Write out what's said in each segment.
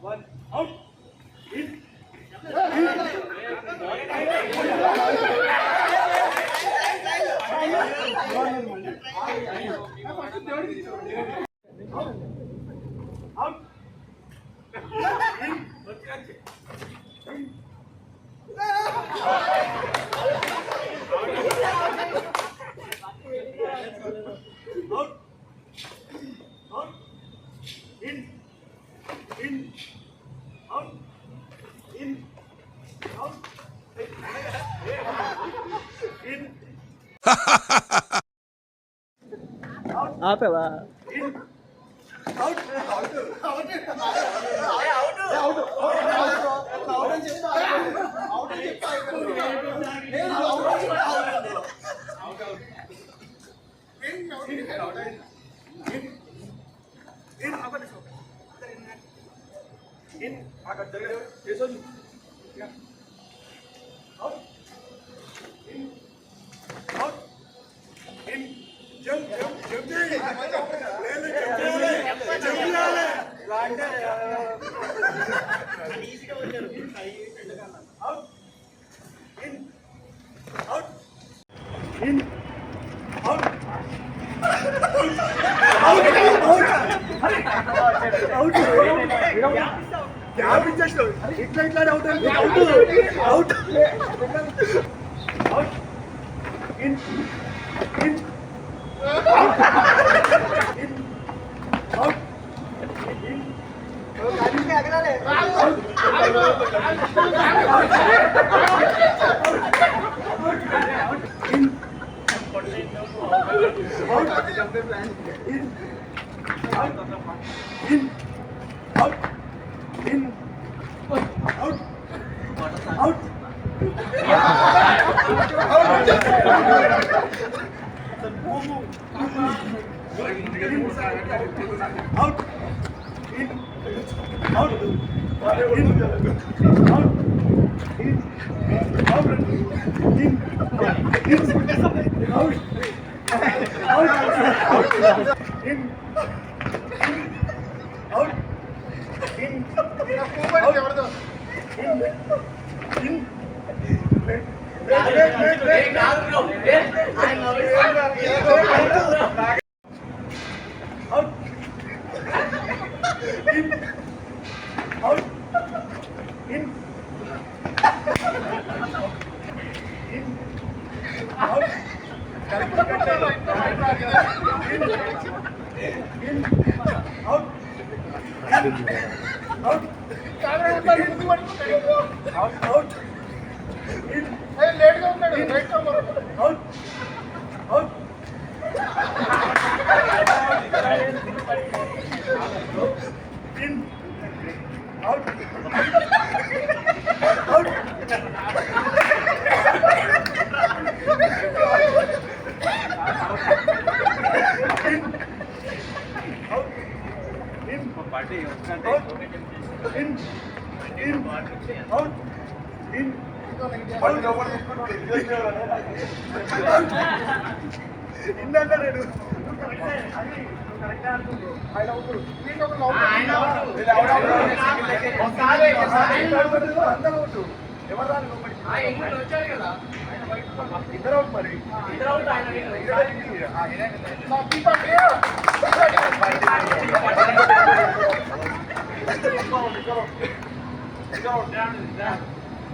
One out. In. Out. ఆపేవా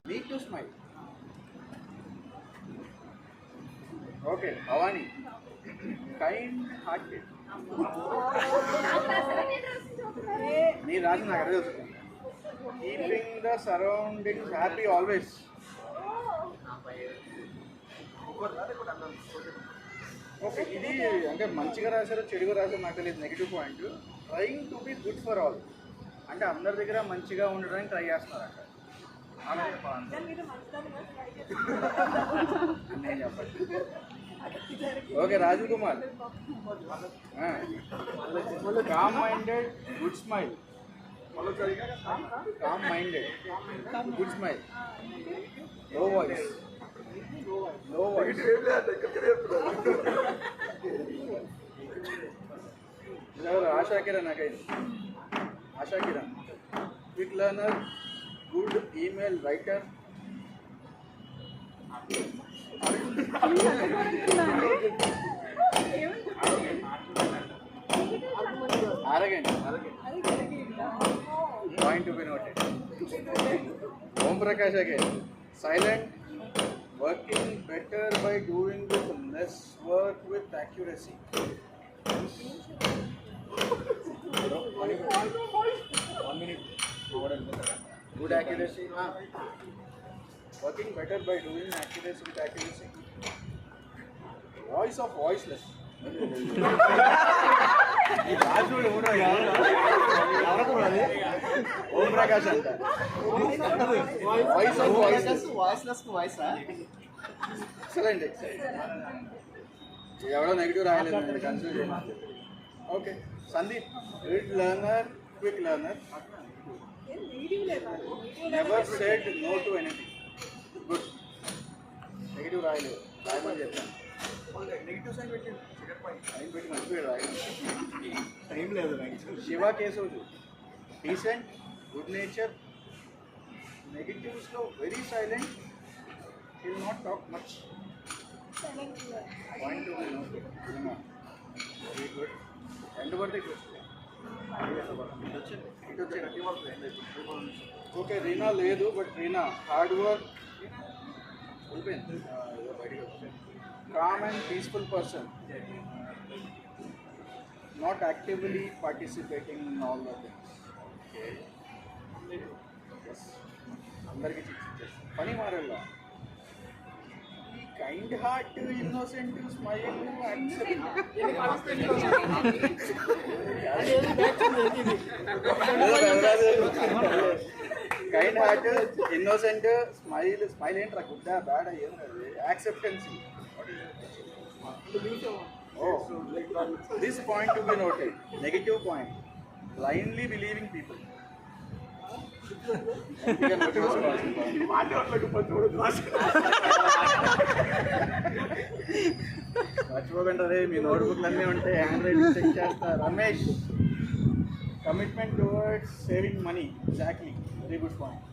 Need to smile. Okay, Bhavani. Kind-hearted. Nee రాజు నాకు అదే తెలుసు. Keeping the surroundings happy always. Okay, ఇది అంటే మంచిగా రాశారో చెడుగా రాశారో నాకు తెలియదు. Negative point, trying to be good for all. అంటే అందరి దగ్గర మంచిగా ఉండడానికి ట్రై చేస్తున్నారు అక్కడ. నేను చెప్పండి. Okay, Rajiv Kumar. Calm minded, good smile. Calm minded, good smile, low voice. Low voice. Asha Kiran నాకైంది. Asha Kiran quick learner, good email writer, arrogant. Point to be noted. Om Prakash again. Silent, working better by doing with less work with accuracy. One minute. Good accuracy. Working better by doing accuracy with accuracy. Voice of voiceless. Om Prakash అంట voice of voiceless voice excellent ఎవడో negative రాయలేదు confuse okay Sandeep good learner quick learner never said no to anything good negative రాయలేదు రాయమని చెప్పాను negative sign పెట్టి మంచిగా రాయడం time లేదు Shiva Keshav decent good nature నెగిటివ్స్లో very silent will not talk much point very good రెండు పడితే ఓకే రీనా లేదు but Reena hard work calm and peaceful person, not actively participating in all the things. Okay. Yes. అందరికి పని మారల్లా ఈ kind heart innocent smile kind heart innocent smile ఏంట్రా గుడ్డా bad ఏం acceptancy. Oh, this point to be noted. Negative point. Blindly believing people. మర్చిపోకండి అదే మీ నోట్బుక్లు అన్నీ ఉంటాయి hand writing check చేస్తారు. Ramesh commitment towards saving money exactly very good point.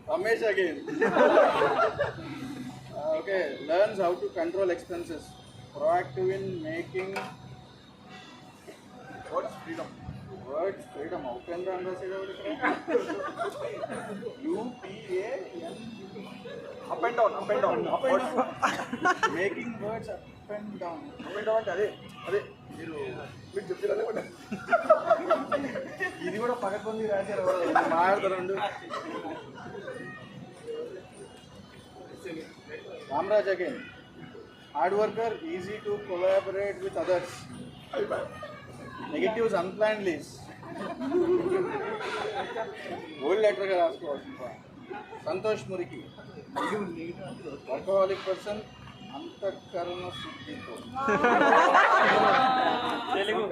Ramesh again. Okay, learns how to control expenses. Proactive in making words freedom. Words freedom. How can the understand UPAN? Up and down, up and down, up and down. Making words up and down. Up and down అంటే అదే మీరు చెప్తారు అదే ఇది కూడా పగకొంది రాశారు మాట్లాడతారు. Ramraj again. Hard worker, easy to collaborate with others. Negatives, unplanned leaves. Old letter ga raskovachu. Santosh Muriki. Workaholic person, అంతఃకరణ శుద్ధితో. నెగిటివ్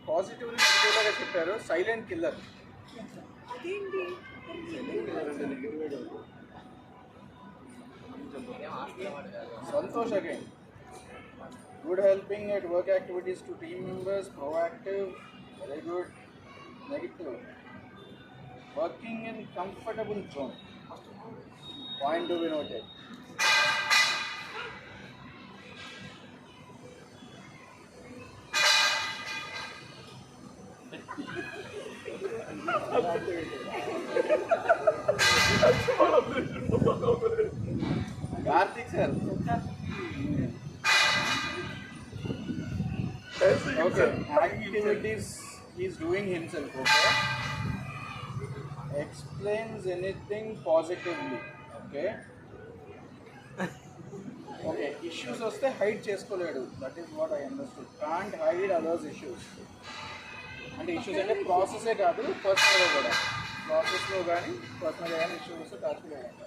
పాజిటివ్ నెగిటివ్గా చెప్పారు. Silent killer. Santosh again. Good helping at work activities to team members, proactive, very good. Negative. Working in comfortable zone. Point to be noted. Karthik sir. Okay, activities he is doing himself. Okay, explains anything positively. Okay. Okay, issues వస్తే hide చేసుకోలేడు. That is what I understood. Can't hide others issues. అంటే issues అంటే ప్రాసెసే కాదు, పర్సనల్గా కూడా. ప్రాసెస్లో కానీ పర్సనల్గా కానీ ఇష్యూ వస్తే దాచుకోలేమంట.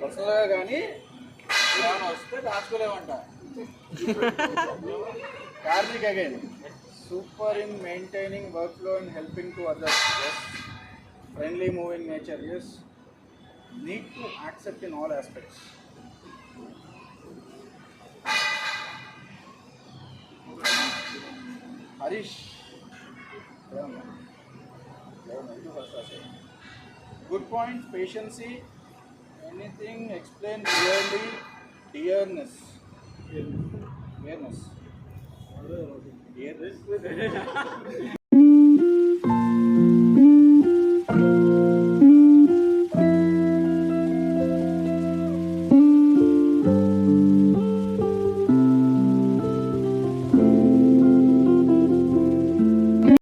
పర్సనల్గా కానీ ఏమైనా వస్తే దాచుకోలేమంట. కార్మిక్ again super in maintaining work flow and helping to others. Yes. Friendly moving nature. Yes. Need to accept in all aspects. Harish good point, patience, anything explain clearly, dearness. Dearness.